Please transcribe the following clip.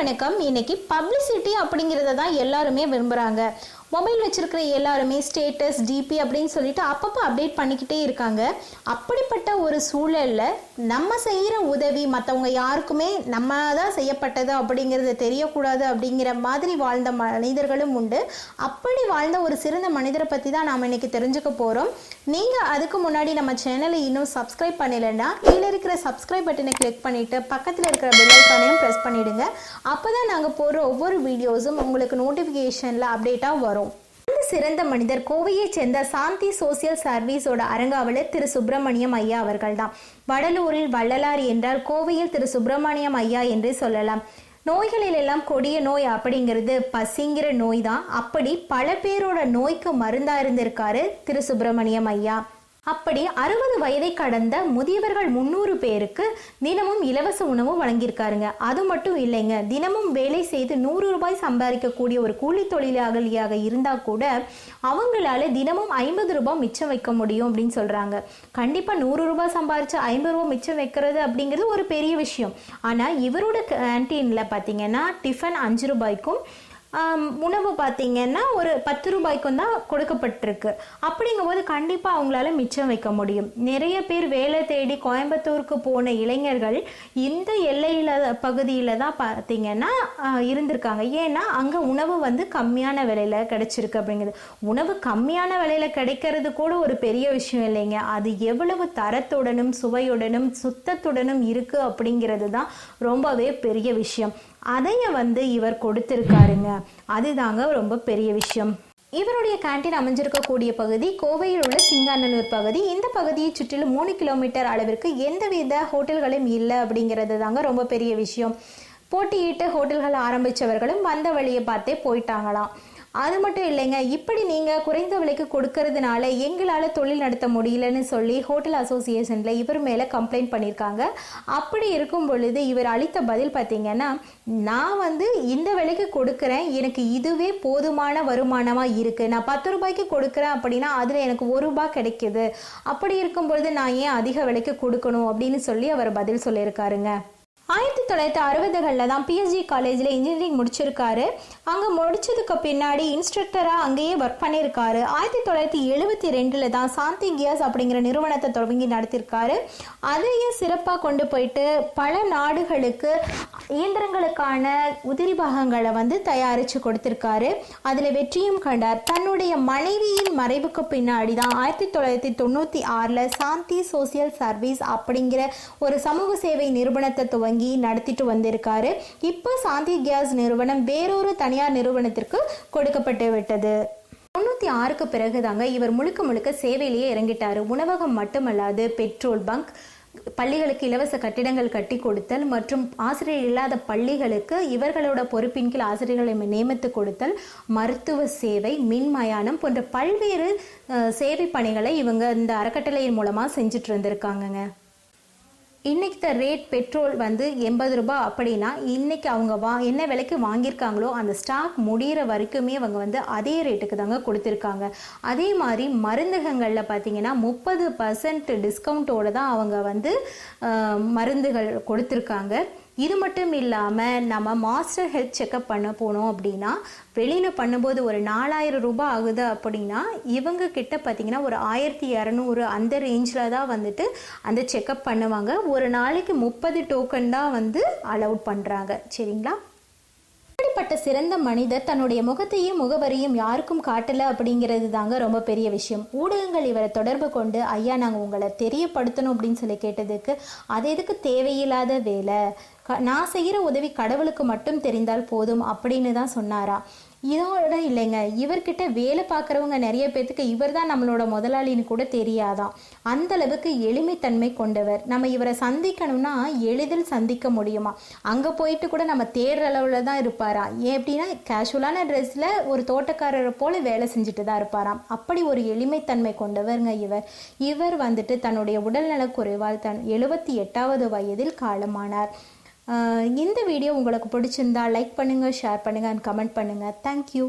வணக்கம். இன்னைக்கு பப்ளிசிட்டி அப்படிங்கிறத தான் எல்லாருமே விரும்புகிறாங்க. மொபைல் வச்சுருக்கிற எல்லாருமே ஸ்டேட்டஸ் டிபி அப்படின்னு சொல்லிட்டு அப்பப்போ அப்டேட் பண்ணிக்கிட்டே இருக்காங்க. அப்படிப்பட்ட ஒரு சூழலில் நம்ம செய்கிற உதவி மற்றவங்க யாருக்குமே நம்ம தான் செய்யப்பட்டது அப்படிங்கிறது தெரியக்கூடாது அப்படிங்கிற மாதிரி வாழ்ந்த மனிதர்களும் உண்டு. அப்படி வாழ்ந்த ஒரு சிறந்த மனிதரை பற்றி தான் நாம் இன்னைக்கு தெரிஞ்சுக்க போகிறோம். நீங்கள் அதுக்கு முன்னாடி நம்ம சேனலை இன்னும் சப்ஸ்கிரைப் பண்ணலைன்னா கீழே இருக்கிற சப்ஸ்கிரைப் பட்டனை கிளிக் பண்ணிவிட்டு பக்கத்தில் இருக்கிற பெல் ஐக்கானையும் ப்ரெஸ் பண்ணிவிடுங்க. அப்போ தான் நாங்கள் போடுற ஒவ்வொரு வீடியோஸும் உங்களுக்கு நோட்டிஃபிகேஷனில் அப்டேட்டாக வரும். சிறந்த மனிதர் கோவையை சேர்ந்த சாந்தி சோசியல் சர்வீஸோட அரங்காவலர் திரு சுப்பிரமணியம் ஐயா அவர்கள் தான். வடலூரில் வள்ளலார் என்றால் கோவையில் திரு சுப்பிரமணியம் ஐயா என்றே சொல்லலாம். நோய்களில் எல்லாம் கொடிய நோய் அப்படிங்கிறது பசிங்கிற நோய் தான். அப்படி பல பேரோட நோய்க்கு மருந்தா இருந்திருக்காரு திரு சுப்பிரமணியம் ஐயா. அப்படி 60 வயதை கடந்த முதியவர்கள் 300 பேருக்கு தினமும் இலவச உணவு வழங்கியிருக்காருங்க. அது மட்டும் இல்லைங்க, தினமும் வேலை செய்து 100 ரூபாய் சம்பாதிக்கக்கூடிய ஒரு கூலி தொழிலாளியாக இருந்தா கூட அவங்களால தினமும் 50 ரூபாய் மிச்சம் வைக்க முடியும் அப்படின்னு சொல்றாங்க. கண்டிப்பா 100 ரூபாய் சம்பாதிச்சு 50 ரூபாய் மிச்சம் வைக்கிறது அப்படிங்கிறது ஒரு பெரிய விஷயம். ஆனா இவரோட கேன்டீன்ல பாத்தீங்கன்னா டிஃபன் 5 ரூபாய்க்கும் உணவு பார்த்தீங்கன்னா ஒரு 10 ரூபாய்க்கும் தான் கொடுக்கப்பட்டிருக்கு. அப்படிங்கும்போது கண்டிப்பாக அவங்களால மிச்சம் வைக்க முடியும். நிறைய பேர் வேலை தேடி கோயம்புத்தூருக்கு போன இளைஞர்கள் இந்த எல்லையில் பகுதியில் தான் பார்த்தீங்கன்னா இருந்திருக்காங்க. ஏன்னா அங்கே உணவு வந்து கம்மியான விலையில் கிடைச்சிருக்கு அப்படிங்கிறது. உணவு கம்மியான விலையில் கிடைக்கிறது கூட ஒரு பெரிய விஷயம் இல்லைங்க. அது எவ்வளவு தரத்துடனும் சுவையுடனும் சுத்தத்துடனும் இருக்குது அப்படிங்கிறது தான் ரொம்பவே பெரிய விஷயம். அதைய வந்து இவர் கொடுத்திருக்காருங்க. அதுதாங்க ரொம்ப பெரிய விஷயம். இவருடைய கேன்டீன் அமைஞ்சிருக்கக்கூடிய பகுதி கோவையில் உள்ள சிங்காநல்லூர் பகுதி. இந்த பகுதியை சுற்றிலும் 3 கிலோமீட்டர் அளவிற்கு எந்தவித ஹோட்டல்களும் இல்லை அப்படிங்கிறது தாங்க ரொம்ப பெரிய விஷயம். போட்டியிட்டு ஹோட்டல்கள் ஆரம்பித்தவர்களும் வந்த வழியை பார்த்தே போயிட்டாங்களாம். அது மட்டும் இல்லைங்க, இப்படி நீங்கள் குறைந்த விலைக்கு கொடுக்கறதுனால எங்களால் தொழில் நடத்த முடியலன்னு சொல்லி ஹோட்டல் அசோசியேஷனில் இவர் மேலே கம்ப்ளைண்ட் பண்ணியிருக்காங்க. அப்படி இருக்கும் பொழுது இவர் அளித்த பதில் பார்த்தீங்கன்னா, நான் வந்து இந்த விலைக்கு கொடுக்குறேன், எனக்கு இதுவே போதுமான வருமானமாக இருக்குது. நான் 10 ரூபாய்க்கு கொடுக்குறேன் அப்படின்னா அதில் எனக்கு 1 ரூபாய் கிடைக்குது. அப்படி இருக்கும் பொழுது நான் ஏன் அதிக விலைக்கு கொடுக்கணும் அப்படின்னு சொல்லி அவர் பதில் சொல்லியிருக்காருங்க. 1960களில் தான் பிஎஸ்ஜி காலேஜில் இன்ஜினியரிங் முடிச்சிருக்காரு. அங்கே முடிச்சதுக்கு பின்னாடி இன்ஸ்ட்ரக்டராக அங்கேயே ஒர்க் பண்ணியிருக்காரு. 1972 தான் சாந்தி கேஸ் அப்படிங்கிற நிறுவனத்தை தொடங்கி நடத்தியிருக்காரு. அதையும் சிறப்பாக கொண்டு போயிட்டு பல நாடுகளுக்கு இயந்திரங்களுக்கான உதிரி பாகங்களை வந்து தயாரித்து கொடுத்திருக்காரு. அதில் வெற்றியும் கண்டார். தன்னுடைய மனைவியின் மறைவுக்கு பின்னாடி தான் 1996 சாந்தி சோசியல் சர்வீஸ் அப்படிங்கிற ஒரு சமூக சேவை நிறுவனத்தை துவங்கி நடத்திட்டு வந்திருக்காரு. இப்போ சாந்தி கேஸ் நிறுவனம் வேறொரு தனியார் நிறுவனத்திற்கு கொடுக்கப்பட்டு விட்டது. 96க்கு பிறகுதாங்க இவர் முழுக்க சேவையிலேயே இறங்கிட்டாரு. உணவகம் மட்டுமல்லாது பெட்ரோல் பங்க், பள்ளிகளுக்கு இலவச கட்டிடங்கள் கட்டி கொடுத்தல் மற்றும் ஆசிரியர் இல்லாத பள்ளிகளுக்கு இவர்களோட பொறுப்பின் கீழ் ஆசிரியர்களை நியமித்து கொடுத்தல், மருத்துவ சேவை, மின்மயானம் போன்ற பல்வேறு சேவை பணிகளை இவங்க இந்த அறக்கட்டளையின் மூலமாக செஞ்சுட்டு இருந்திருக்காங்கங்க. இன்னைக்கு ரேட் பெட்ரோல் வந்து 80 ரூபாய் அப்படின்னா இன்னைக்கு அவங்க என்ன விலைக்கு வாங்கியிருக்காங்களோ அந்த ஸ்டாக் முடிகிற வரைக்குமே அவங்க வந்து அதே ரேட்டுக்கு தாங்க கொடுத்துருக்காங்க. அதே மாதிரி மருந்தகங்களில் பார்த்தீங்கன்னா 30% டிஸ்கவுண்ட்டோடு தான் அவங்க வந்து மருந்துகள் கொடுத்துருக்காங்க. இது மட்டும் இல்லாமல் நம்ம மாஸ்டர் ஹெல்த் செக்கப் பண்ண போனோம் அப்படின்னா வெளியில் பண்ணும்போது ஒரு 4000 ரூபாய் ஆகுது அப்படின்னா இவங்க கிட்ட பார்த்தீங்கன்னா ஒரு 1200 அந்த ரேஞ்சில் தான் வந்துட்டு அந்த செக்கப் பண்ணுவாங்க. ஒரு நாளைக்கு 30 டோக்கன் தான் வந்து அலவுட் பண்ணுறாங்க. சரிங்களா? இப்படிப்பட்ட சிறந்த மனிதர் தன்னுடைய முகத்தையும் முகவரியும் யாருக்கும் காட்டலை அப்படிங்கிறது தாங்க ரொம்ப பெரிய விஷயம். ஊடகங்கள் இவரை தொடர்பு கொண்டு ஐயா நாங்கள் உங்களை தெரியப்படுத்தணும் அப்படின்னு சொல்லி கேட்டதுக்கு அது எதுக்கு தேவையில்லாத வேலை, நான் செய்கிற உதவி கடவுளுக்கு மட்டும் தெரிந்தால் போதும் அப்படின்னு தான் சொன்னாரா. இதோட இல்லைங்க, இவர்கிட்ட வேலை பார்க்குறவங்க நிறைய பேர்த்துக்கு இவர் தான் நம்மளோட முதலாளின்னு கூட தெரியாதான். அந்த அளவுக்கு எளிமைத்தன்மை கொண்டவர். நம்ம இவரை சந்திக்கணும்னா எளிதில் சந்திக்க முடியுமா. அங்கே போயிட்டு கூட நம்ம தேடுற அளவில் தான் இருப்பாரா. ஏன் அப்படின்னா கேஷுவலான ட்ரெஸ்ஸில் ஒரு தோட்டக்காரரை போல வேலை செஞ்சுட்டு தான் இருப்பாராம். அப்படி ஒரு எளிமைத்தன்மை கொண்டவருங்க இவர் வந்துட்டு தன்னுடைய உடல்நலக்குறைவால் 78வது வயதில் காலமானார். இந்த வீடியோ உங்களுக்கு பிடிச்சிருந்தா லைக் பண்ணுங்கள், ஷேர் பண்ணுங்கள் அண்ட் கமெண்ட் பண்ணுங்கள். தேங்க்யூ.